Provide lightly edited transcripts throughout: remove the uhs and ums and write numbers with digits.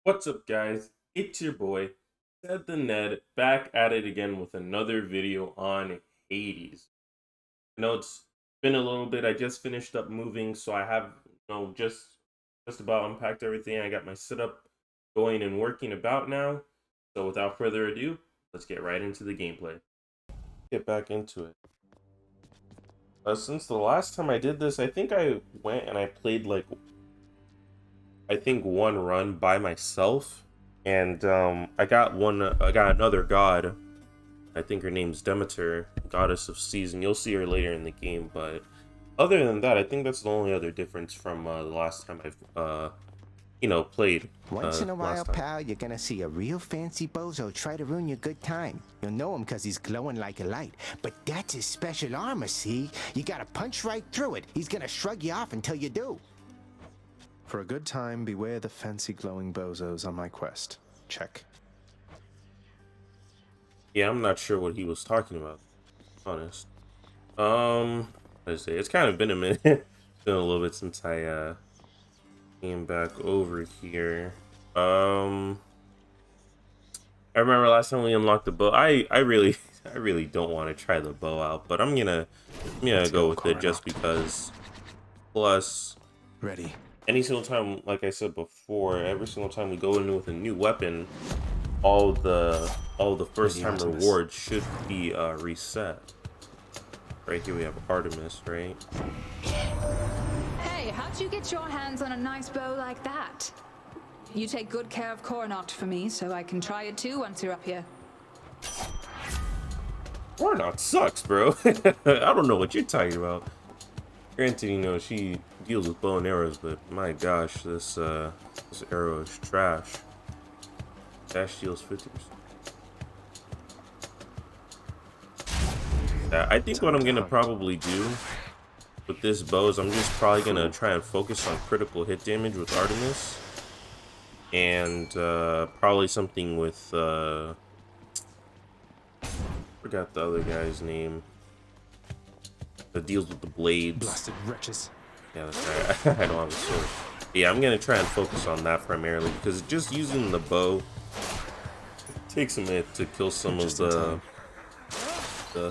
What's up, guys? It's your boy, CedTheN.E.D, back at it again with another video on Hades. I know it's been a little bit. I just finished up moving, so I have just about unpacked everything. I got my setup going and working about now. So without further ado, let's get right into the gameplay. Get back into it. Since the last time I did this, I think I went and I played like one run by myself, and I got another god. I think her name's Demeter, goddess of seas, and you'll see her later in the game. But other than that, I think that's the only other difference from the last time I've played. Once in a while, last time. pal, you're gonna see a real fancy bozo try to ruin your good time. You'll know him because he's glowing like a light. But that's his special armor, see? You gotta punch right through it. He's gonna shrug you off until you do. For a good time, beware the fancy glowing bozos on my quest. Check. Yeah, I'm not sure what he was talking about, to be honest. Let's say it's kind of been a minute. It's been a little bit since I came back over here. I remember last time we unlocked the bow. I really don't want to try the bow out, but I'm gonna go with it just because. Plus, Ready. any single time, like I said before, every single time we go in with a new weapon, all the first time rewards should be reset. Right here we have Artemis, right? Hey, how'd you get your hands on a nice bow like that? You take good care of Coronat for me, so I can try it too once you're up here. Coronat sucks, bro. I don't know what you're talking about. Granted, she deals with bow and arrows, but my gosh, this arrow is trash. Dash deals 50%. I think what I'm gonna probably do with this bow is I'm just probably gonna try and focus on critical hit damage with Artemis, and probably something with forgot the other guy's name that deals with the blades. Blasted wretches. Yeah, that's right. I don't have a sword. Yeah, I'm gonna try and focus on that primarily because just using the bow takes a minute to kill some of the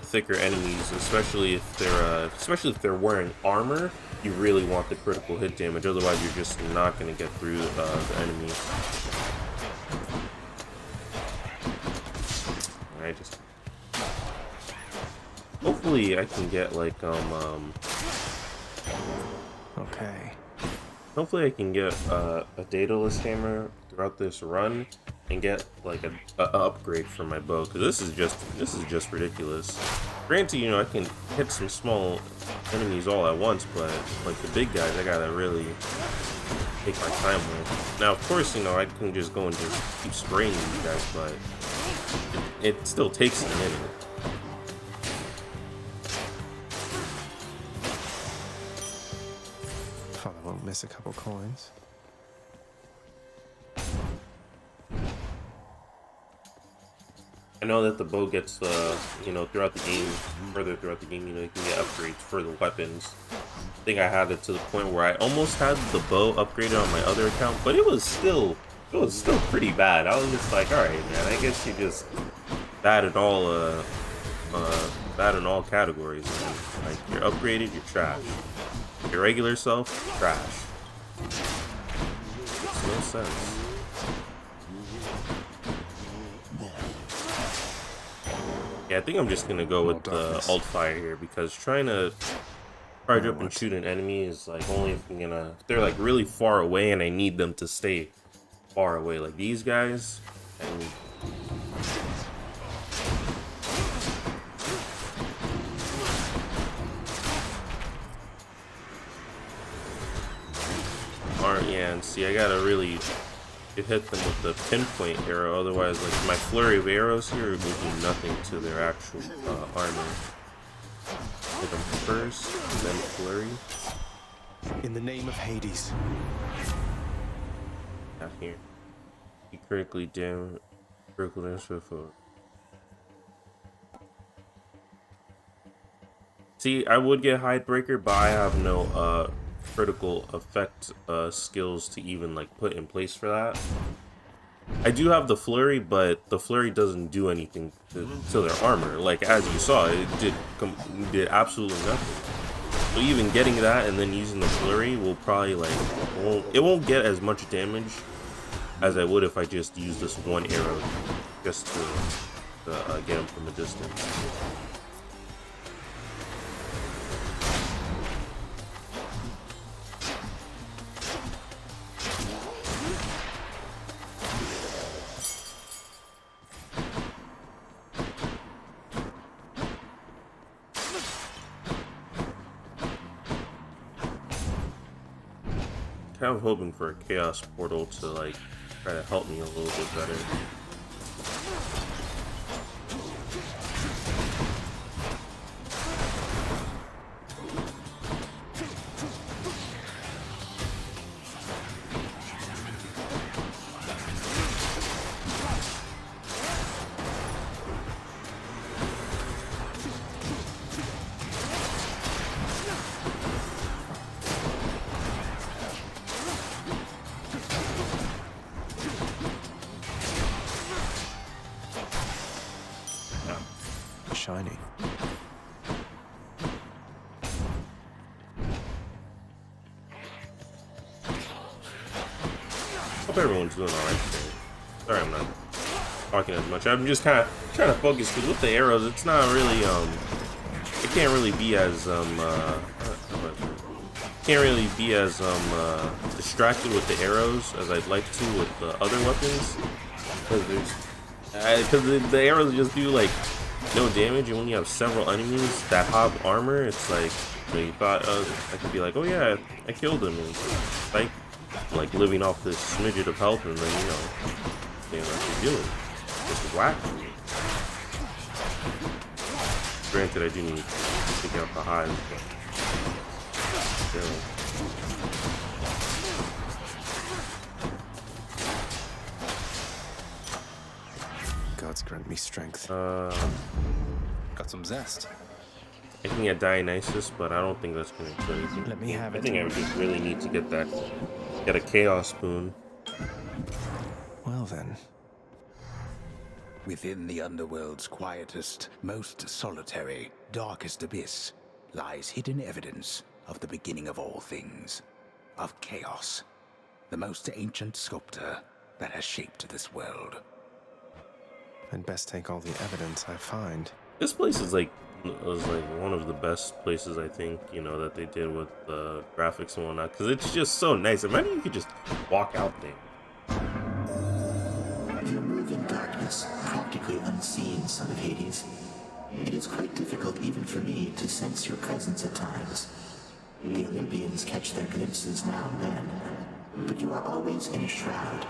thicker enemies, especially if they're wearing armor. You really want the critical hit damage, otherwise you're just not gonna get through the enemy. Alright, just hopefully I can get like Okay. hopefully I can get a Daedalus hammer throughout this run and get like a upgrade for my bow, because this is just ridiculous. Granted, I can hit some small enemies all at once, but like the big guys, I gotta really take my time with. Now, of course, I can just go and just keep spraying these guys, but it still takes a minute. Thought I won't miss a couple coins. I know that the bow gets, throughout the game, further throughout the game, you can get upgrades for the weapons. I think I had it to the point where I almost had the bow upgraded on my other account, but it was still pretty bad. I was just like, all right, man, I guess you just bad in all categories. Man. Like, you're upgraded, you're trash. Your regular self, trash. Makes no sense. Yeah, I think I'm just gonna go with the alt fire here, because trying to charge up and shoot an enemy is like only if they're like really far away and I need them to stay far away. Like these guys, and see, I gotta really hit them with the pinpoint arrow, otherwise like my flurry of arrows here will do nothing to their actual armor. Hit them first, and then flurry. In the name of Hades. Not here. You critically damage for. See, I would get Hidebreaker, but I have no critical effect skills to even like put in place for that. I do have the flurry, but the flurry doesn't do anything to their armor. Like as you saw, it did absolutely nothing. So even getting that and then using the flurry will probably like it won't get as much damage as I would if I just used this one arrow just to get him from a distance. Kind of hoping for a chaos portal to like try to help me a little bit better. Shiny. Hope everyone's doing alright today. Sorry I'm not talking as much. I'm just kind of trying to focus because with the arrows, it's not really it can't really be as distracted with the arrows as I'd like to with the other weapons, because the arrows just do like no damage, and when you have several enemies that have armor, it's like you thought I could be like, oh yeah, I killed him, and like living off this smidget of health, and then you know you're doing just whack me. Granted, I do need to take out the hives, but still. Gods grant me strength. Got some zest. I can get Dionysus, but I don't think that's gonna do anything. Let me have it. I think I would just really need to get a chaos spoon. Well then. Within the underworld's quietest, most solitary, darkest abyss lies hidden evidence of the beginning of all things, of chaos, the most ancient sculptor that has shaped this world. I'd best take all the evidence I find. This place is like one of the best places I think that they did with the graphics and whatnot, because it's just so nice. Imagine you could just walk out there. You move in darkness, practically unseen, son of Hades. It is quite difficult even for me to sense your presence at times. The Olympians catch their glimpses now and then, but you are always in a shroud.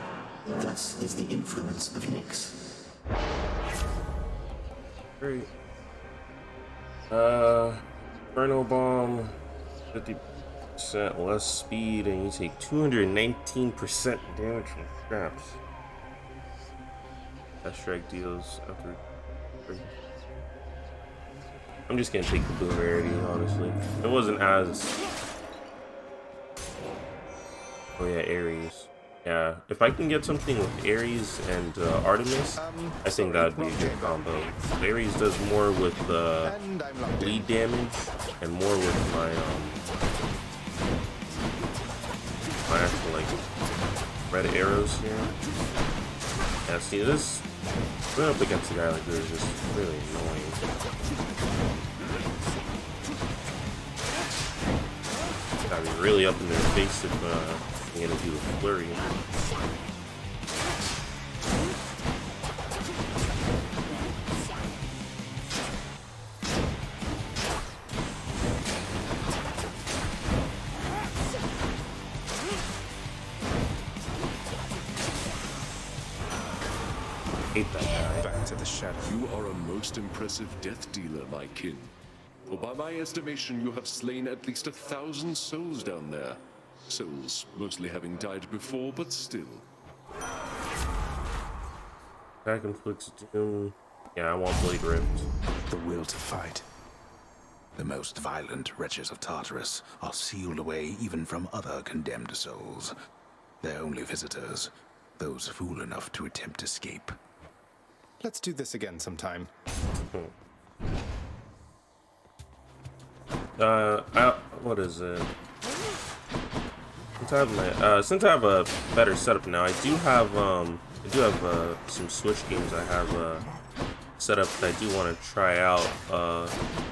Thus is the influence of Nyx. Great. Inferno Bomb, 50% less speed, and you take 219% damage from scraps. That strike deals after 3. I'm just gonna take the boon rarity, honestly. It wasn't as... Oh yeah, Ares. Yeah, if I can get something with Ares and Artemis, I think that'd be a good combo. Ares does more with bleed damage and more with my actual like red arrows here. Yeah, see this? Going up against a guy like this is just really annoying. Gotta be really up in their face if I'm gonna do a flurry. Hate that guy. Back to the shadow. You are a most impressive death dealer, my kin. For by my estimation, you have slain at least 1,000 souls down there. Souls mostly having died before, but still. Attack inflicts doom. Yeah, I want Blade Rift. The will to fight. The most violent wretches of Tartarus are sealed away even from other condemned souls. Their only visitors those fool enough to attempt escape. Let's do this again sometime. What is it? Since I have a better setup now, I do have some Switch games I have set up that I do want to try out.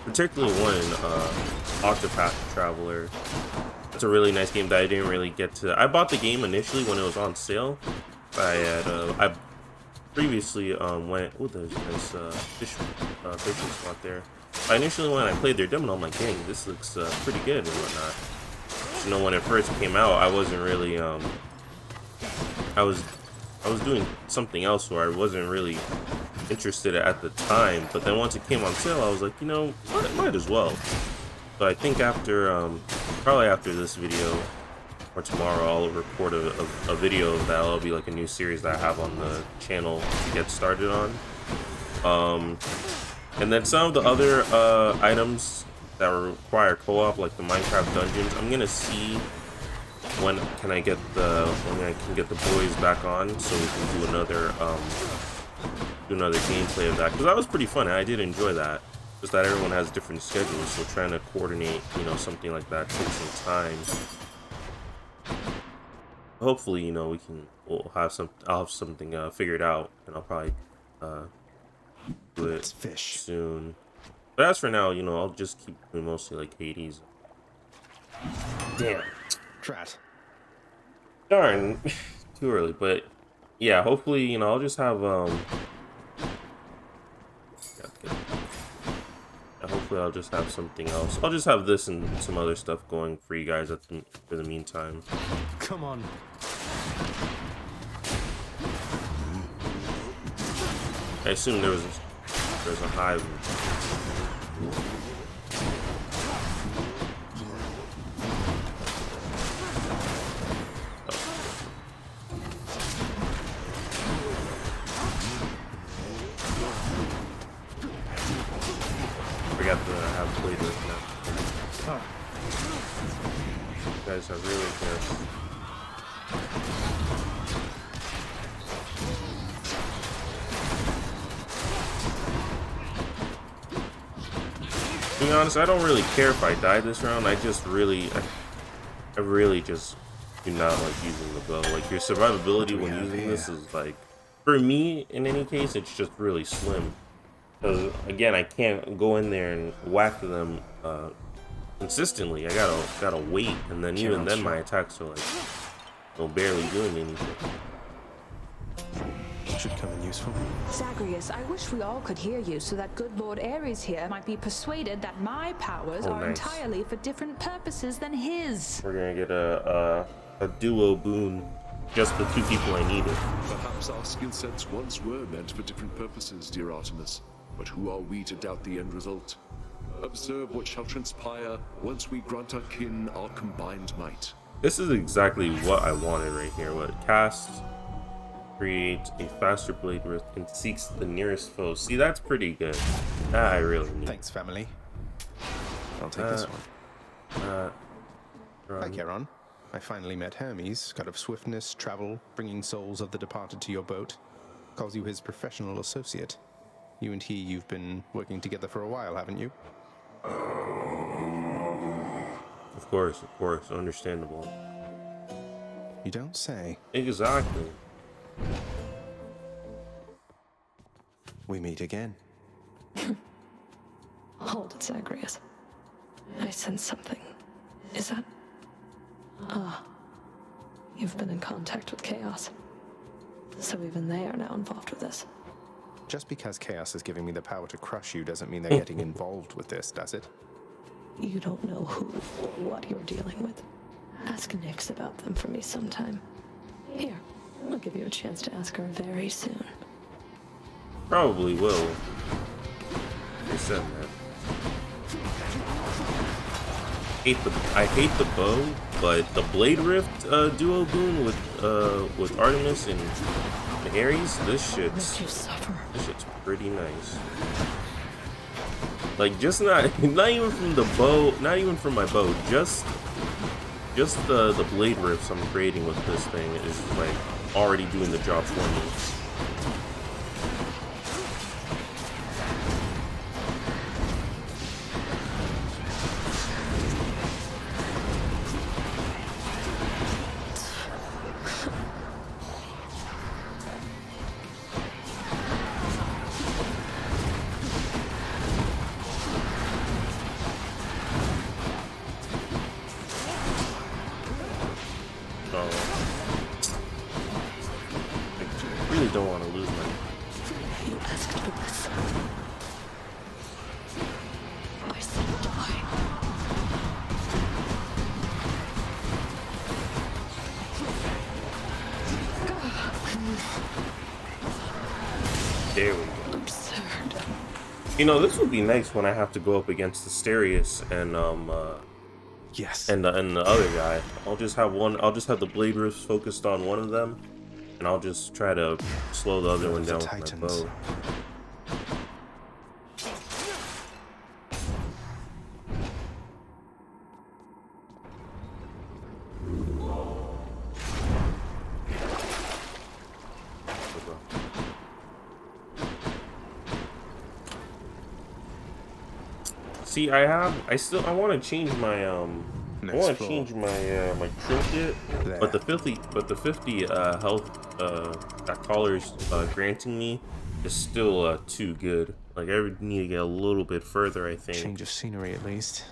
Particularly one, Octopath Traveler. It's a really nice game that I didn't really get to. I bought the game initially when it was on sale. I previously went. Oh, there's a nice fishing spot there. Initially, when I played their demo, I'm like, dang, this looks pretty good and whatnot. You know, when it first came out, I wasn't really I was doing something else where I wasn't really interested at the time. But then once it came on sale, I was like, you know, might as well. So I think after probably after this video or tomorrow, I'll record a video that'll be like a new series that I have on the channel to get started on. And then some of the other items that require co-op, like the Minecraft dungeons, I'm gonna see when I can get the boys back on, so we can do another gameplay of that, because that was pretty fun. I did enjoy that. Just that everyone has different schedules, so trying to coordinate, you know, something like that takes some time. Hopefully, you know, I'll have something figured out, and I'll probably do it soon. But as for now, you know, I'll just keep doing mostly like Hades. Damn. Drat. Darn. Too early, but yeah, hopefully, you know, I'll just have hopefully I'll just have something else. I'll just have this and some other stuff going for you guys for the meantime. Come on. I assume there's a hive. Forgot to have played with now. You guys are really good. To be honest, I don't really care if I die this round. I really just do not like using the bow. Like, your survivability when using this is like, for me in any case, it's just really slim. Because again, I can't go in there and whack them consistently. I gotta wait, and then even then my attacks are like barely doing anything. Should come in useful. Zagreus, I wish we all could hear you so that good Lord Ares here might be persuaded that my powers are entirely for different purposes than his. We're gonna get a duo boon, just the two people I needed. Perhaps our skill sets once were meant for different purposes, dear Artemis. But who are we to doubt the end result? Observe what shall transpire once we grant our kin our combined might. This is exactly what I wanted right here. What casts, creates a faster blade rift, and seeks the nearest foe. See, that's pretty good. That I really need. Thanks, family. I'll take this one. Hi, Charon. I finally met Hermes, god of swiftness, travel, bringing souls of the departed to your boat. Calls you his professional associate. You and you've been working together for a while, haven't you? Of course, understandable. You don't say. Exactly. We meet again. Hold it, Zagreus. I sense something. Is that... You've been in contact with Chaos. So even they are now involved with this. Just because Chaos is giving me the power to crush you doesn't mean they're getting involved with this, does it? You don't know who or what you're dealing with. Ask Nyx about them for me sometime. Here, I'll give you a chance to ask her very soon. Probably will. I said that. I hate the bow, but the Blade Rift duo boon with Artemis and Ares, this shit's pretty nice. Like, just not even from the bow, not even from my bow, just the blade rifts I'm creating with this thing is like already doing the job for me. I really don't want to lose my. You asked for this. I said die. There we go. Absurd. You know, this would be nice when I have to go up against Asterius and Yes. and the other guy. I'll just have one. I'll just have the blade rifts focused on one of them, and I'll just try to slow the other one down with my bow. See, I want to change my I want to change my my trinket, but the 50 health that Collar's granting me is still too good. Like I would need to get a little bit further, I think. Change of scenery at least.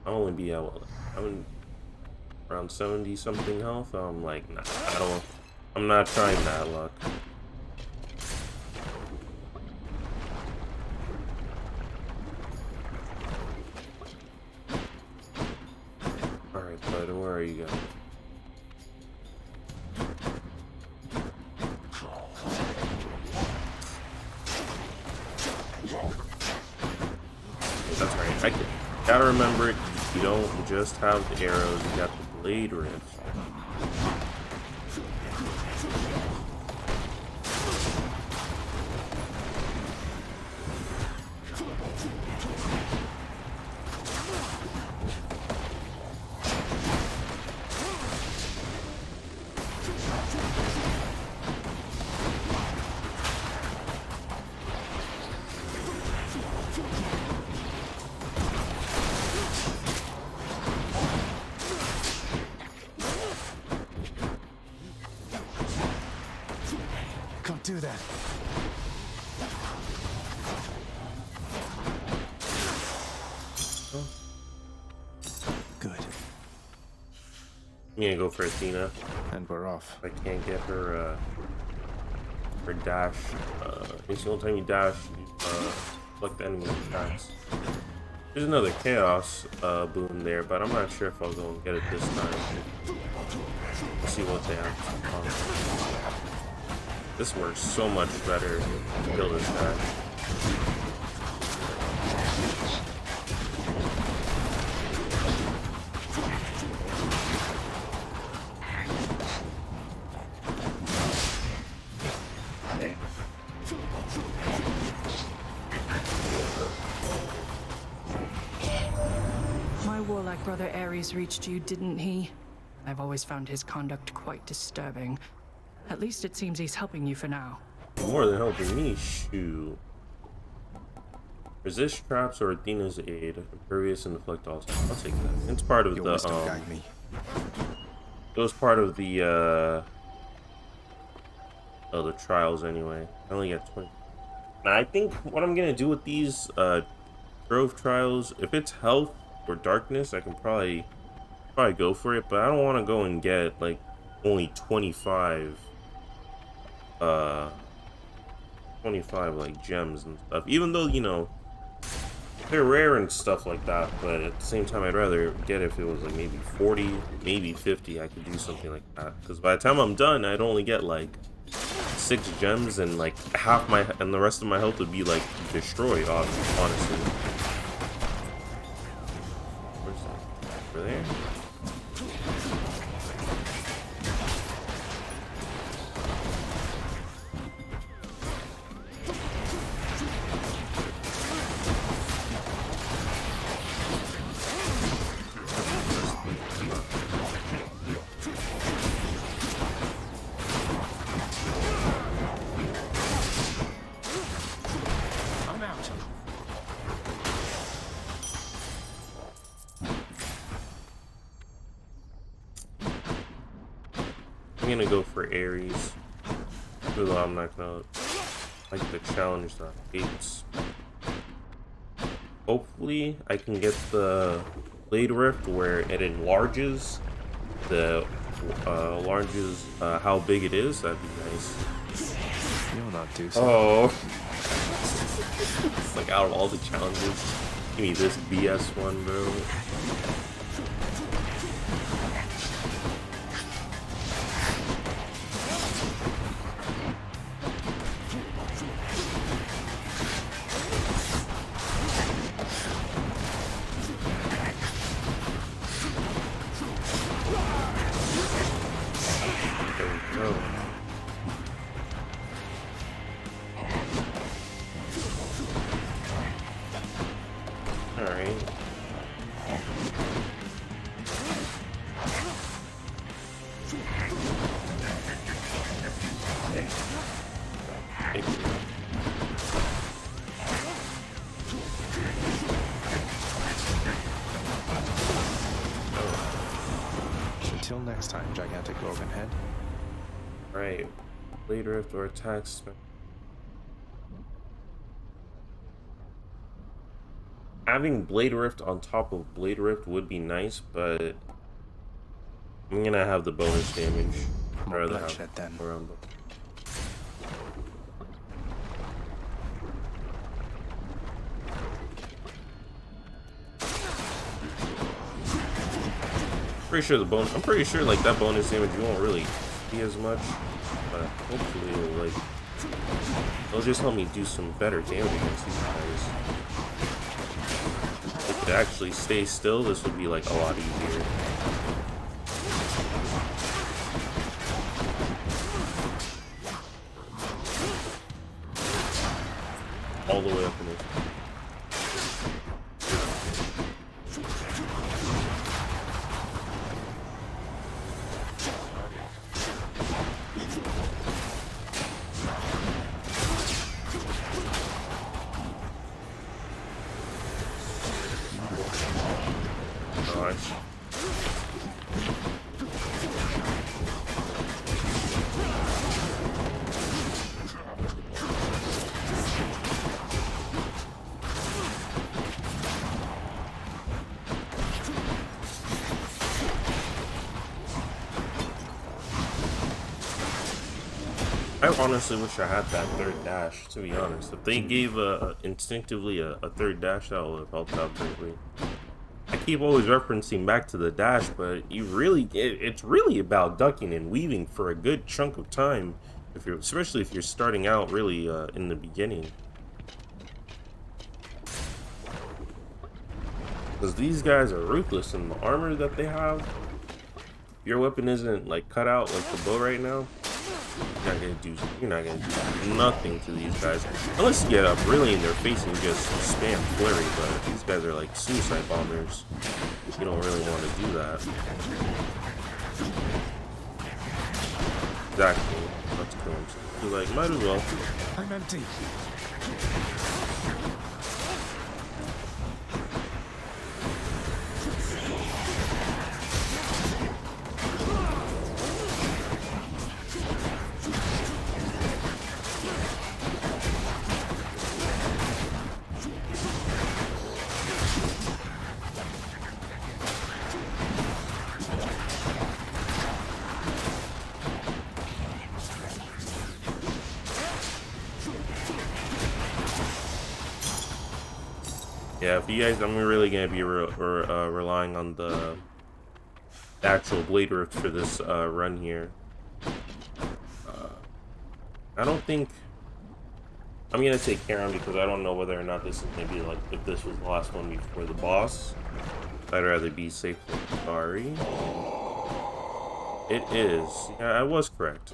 I'll only be at I'm around 70 something health. I'm like, nah, I'm not trying that luck. Alright, bud, where are you going? That's right. I gotta remember, you don't just have the arrows, you got the blade rift. Can't do that. Good. I'm gonna go for Athena. And we're off. I can't get her dash. Every single time you dash, you select the enemy attacks. There's another chaos boon there, but I'm not sure if I'll go and get it this time. Let's see what they have. This works so much better to kill this guy. My warlike brother Ares reached you, didn't he? I've always found his conduct quite disturbing. At least it seems he's helping you for now. More than helping me, shoot. Resist traps or Athena's aid. Impervious and deflect all. I'll take that. It's part of the guide me. It was part of the trials anyway. I only got 20. Now I think what I'm gonna do with these grove trials, if it's health or darkness, I can probably go for it, but I don't want to go and get like only 25 like gems and stuff, even though, you know, they're rare and stuff like that, but at the same time I'd rather get it if it was like maybe 40, maybe 50. I could do something like that, because by the time I'm done I'd only get like 6 gems, and like and the rest of my health would be like destroyed, honestly. Where's that? Over there? I'm gonna go for Ares. Even though I'm not gonna like the challenge that hates. Hopefully I can get the Blade Rift where it enlarges how big it is. That'd be nice. You'll not do so. Oh. It's like out of all the challenges, give me this BS one, bro. Until next time, gigantic organ head. Right. Blade Rift or attacks. Having Blade Rift on top of Blade Rift would be nice, but I'm gonna have the bonus damage. More bloodshed then. I'm pretty sure like that bonus damage you won't really be as much, but hopefully it'll just help me do some better damage against these guys. If it actually stays still, this would be like a lot easier. All the way up in this. I honestly wish I had that third dash, to be honest. If they gave instinctively a third dash, that would have helped out greatly. I keep always referencing back to the dash, but it's really about ducking and weaving for a good chunk of time, especially if you're starting out really in the beginning. Because these guys are ruthless in the armor that they have. If your weapon isn't like cut out like the bow right now, you're not gonna do nothing to these guys unless you get up really in their face and just spam flurry. But these guys are like suicide bombers. You don't really want to do that. Exactly. Let's kill him. You're like, might as well. I'm empty. Yeah, if you guys, I'm really gonna be relying on the actual Blade Rift for this run here. I don't think I'm gonna take Karen because I don't know whether or not this is gonna be like if this was the last one before the boss. I'd rather be safe than sorry. It is. Yeah, I was correct.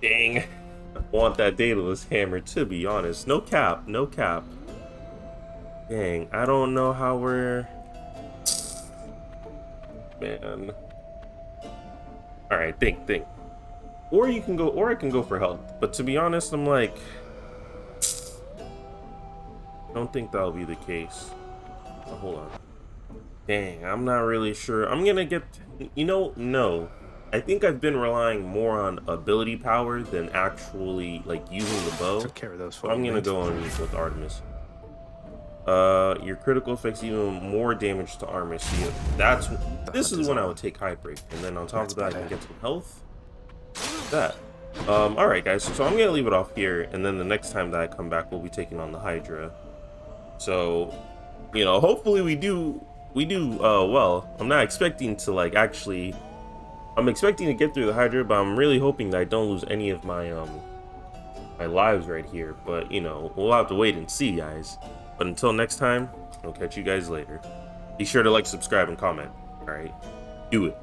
Dang. I want that Daedalus hammer, to be honest. No cap, no cap. Dang, I don't know how we're... Man. Alright, think. Or you can go, or I can go for health. But to be honest, I'm like... I don't think that'll be the case. Oh, hold on. Dang, I'm not really sure. I'm gonna get... You know, no. I think I've been relying more on ability power than actually like using the bow. Took care of those So I'm gonna go on with Artemis. Your critical affects even more damage to armor. So this is when I would take high break, and then on top of that, I can get some health. That. All right, guys. So I'm gonna leave it off here, and then the next time that I come back, we'll be taking on the Hydra. So, you know, hopefully we do well. I'm not expecting to like actually. I'm expecting to get through the Hydra, but I'm really hoping that I don't lose any of my my lives right here. But you know, we'll have to wait and see, guys. But until next time, I'll catch you guys later. Be sure to like, subscribe, and comment. All right, do it.